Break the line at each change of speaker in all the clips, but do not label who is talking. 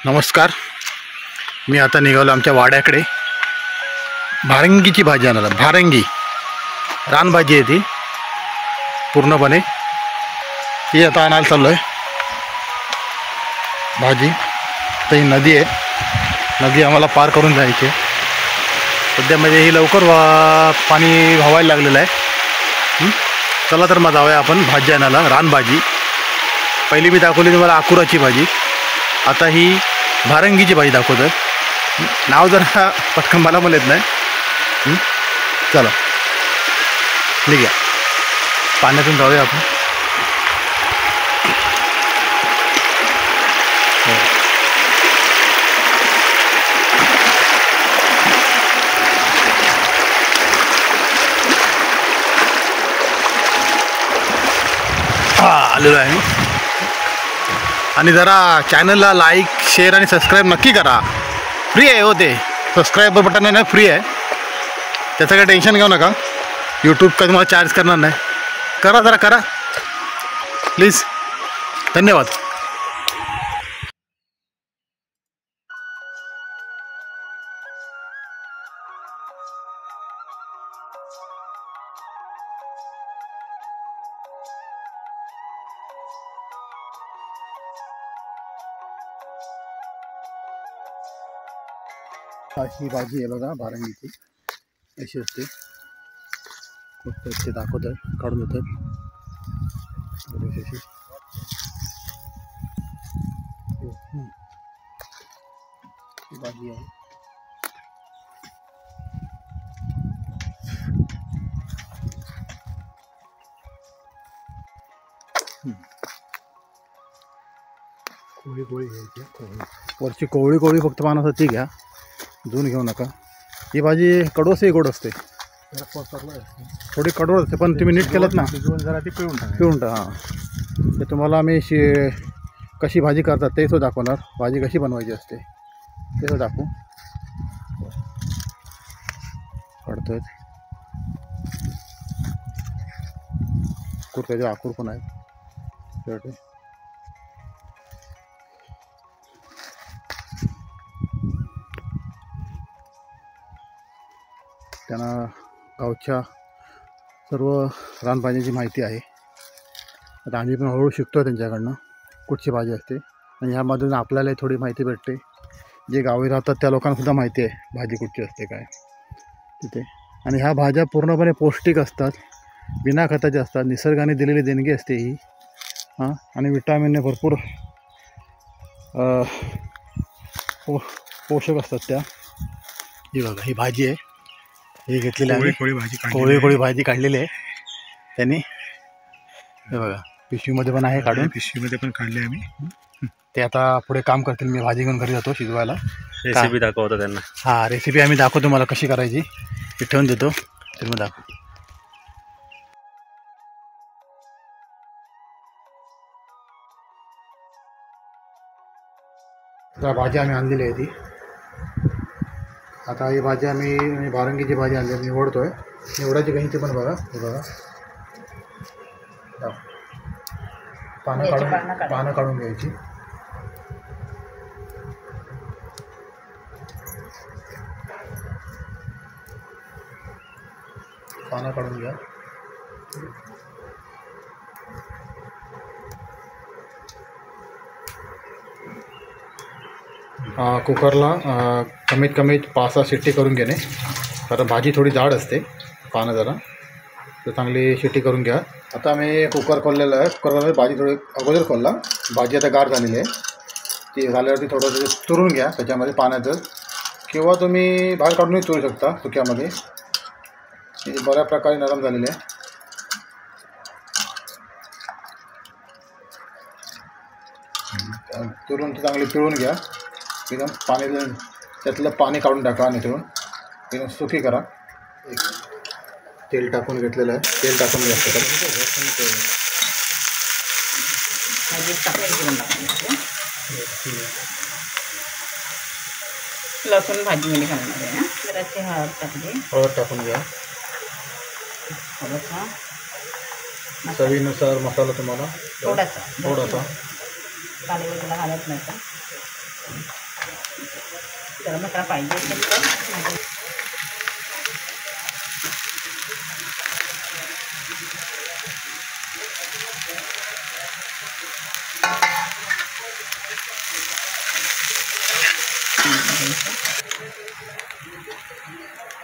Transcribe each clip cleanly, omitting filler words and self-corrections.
नमस्कार. मी आता निघालो आमच्या वाड्याकडे भारंगीची भाजी आणायला. भारंगी रानभाजी आहे ती पूर्णपणे. ती आता आणायला चाललो आहे भाजी. तर ही नदी आहे, नदी आम्हाला पार करून जायची आहे. सध्या म्हणजे ही लवकर पाणी व्हायला लागलेलं आहे. चला तर मग जाऊया आपण भाजी आणायला. रानभाजी पहिली मी दाखवली तुम्हाला आकुराची भाजी, आता ही भारंगीची भाजी दाखवतो. नाव जरा पटकन मला येत नाही. चला निघूया, पाण्यातून जाऊया आपण. आलेलो आहे. आणि जरा चॅनलला लाईक शेअर आणि सबस्क्राईब नक्की करा. फ्री आहे हो, ते सबस्क्राईब बटन आहे ना, फ्री आहे. त्याचं काही टेन्शन घेऊ नका. यूट्यूब का तुम्हाला चार्ज करणार नाही. करा, जरा करा प्लीज. धन्यवाद. ही भाजी आहे बघा, भारंगीची अशी असते. खूप ते दाखवतात, काढून देतात अशी. ही भाजी आहे. कोळी कोळी घ्यायची, वरची कोवळी कोवळी फक्त पान असतात ती घ्या, धुवून घेऊ नका. ही भाजी कडू असते, गोड असते, थोडी कडवड असते, पण तुम्ही नीट केलं ना जरा ती पिळून टाका. हां, ते तुम्हाला आम्ही कशी भाजी करतात ते तो दाखवणार. भाजी कशी बनवायची असते ते तो दाखवू. काढतोय आकूर, त्याचे आकूर पण आहेत. त्यांना गावच्या सर्व रानभाज्याची माहिती आहे. आता आम्ही पण हळूहळू शिकतो त्यांच्याकडनं कुठची भाजी असते, आणि ह्यामधून आपल्यालाही थोडी माहिती भेटते. जे गावी राहतात त्या लोकांनासुद्धा माहिती आहे भाजी कुठची असते काय तिथे. आणि ह्या भाज्या पूर्णपणे पौष्टिक असतात, बिना खताच्या असतात, निसर्गाने दिलेली देणगी असते ही. आणि विटॅमिनने भरपूर पोषक असतात त्या. ही बघा, ही भाजी आहे, ही घेतलेली आहे कोळी भाजी काढलेली आहे त्यांनी. हे बघा, पिशवीमध्ये पण आहे काढून, पिशवीमध्ये पण काढले आम्ही. ते आता पुढे काम करतील. मी भाजी घेऊन घरी जातो शिजवायला. रेसिपी दाखवतो त्यांना. हां, रेसिपी आम्ही दाखवतो मला कशी करायची, ती ठेवून देतो तर मग दाखव. तर भाजी आम्ही आणलेली आहे ती. आता ही भाजी आम्ही भारंगीची भाजी आणली, निवडतोय. निवडायची कशी ते पण बघा. हे बघा, पानं काढून घ्यायची. पानं काढून घ्या. कुकरला कमीत कमी 5-6 शिट्टी करून घेणे, कारण भाजी थोडी जाड असते. पानं जरा तर चांगली शिट्टी करून घ्या. आता आम्ही कुकर खोललेलं आहे. कुकरमध्ये भाजी थोडी अगोदर खोलला. भाजी आता गार झालेली आहे. ती झाल्यावरती थोडं चुरून घ्या त्याच्यामध्ये पाण्याचं, किंवा तुम्ही बाहेर काढूनही चुरू शकता सुक्यामध्ये. ती बऱ्या प्रकारे नरम झालेली आहे. चुरून ती चांगली पिळून घ्या. एकदम पाणी त्यातलं पाणी काढून टाका आणि ठेवून एकदम सुकी करा. तेल टाकून घेतलेलं आहे, तेल टाकून घ्या.
लसूण भाजीमध्ये घालणार आहे ना, जराशी हळद टाकली.
हळद टाकून घ्या. चवीनुसार मसाला तुम्हाला थोडासा
काली वगैरे घालत नाही का. गरम मसाला पाहिजे असेल तर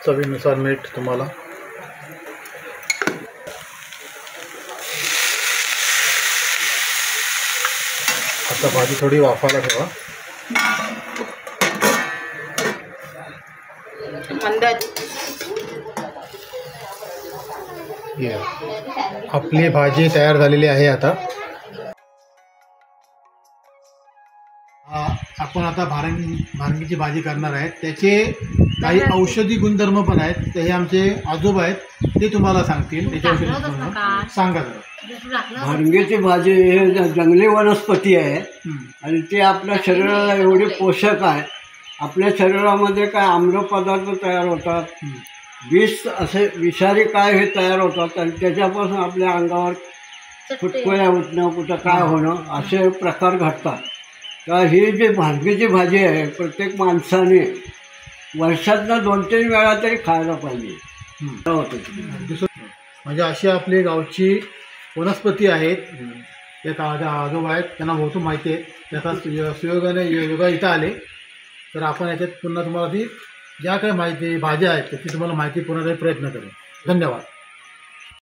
चवीनुसार मीठ तुम्हाला. आता भाजी थोडी वाफायला ठेवा.
मंद
आपली भाजी तयार झालेली आहे. आता आपण आता भांगीची भाजी करणार आहेत. त्याचे काही औषधी गुणधर्म पण आहेत. ते हे आमचे आजोबा आहेत, ते तुम्हाला सांगतील. त्याच्या औषधी सांगा जरा.
भांगेची भाजी हे जंगली वनस्पती आहे आणि ते आपल्या शरीराला एवढी पोषक आहे. आपल्या शरीरामध्ये काय आम्ल पदार्थ तयार होतात, असे विषारी काय हे तयार होतात आणि त्याच्यापासून आपल्या अंगावर फुटकुळ्या उठणं, कुठं काय होणं असे प्रकार घडतात. तर ही जी भांगेची भाजी आहे प्रत्येक माणसाने वर्षातनं 2-3 वेळा तरी खायला पाहिजे.
म्हणजे अशी आपली गावची वनस्पती आहेत. ते माझ्या आजोबा आहेत, त्यांना बहुतेक माहिती आहे. त्याचा सुयोगाने योगा इथं आले तर आपण याच्यात पुन्हा तुम्हाला ती ज्या काही माहिती भाज्या आहेत त्याची तुम्हाला माहिती पुन्हा प्रयत्न करेन. धन्यवाद.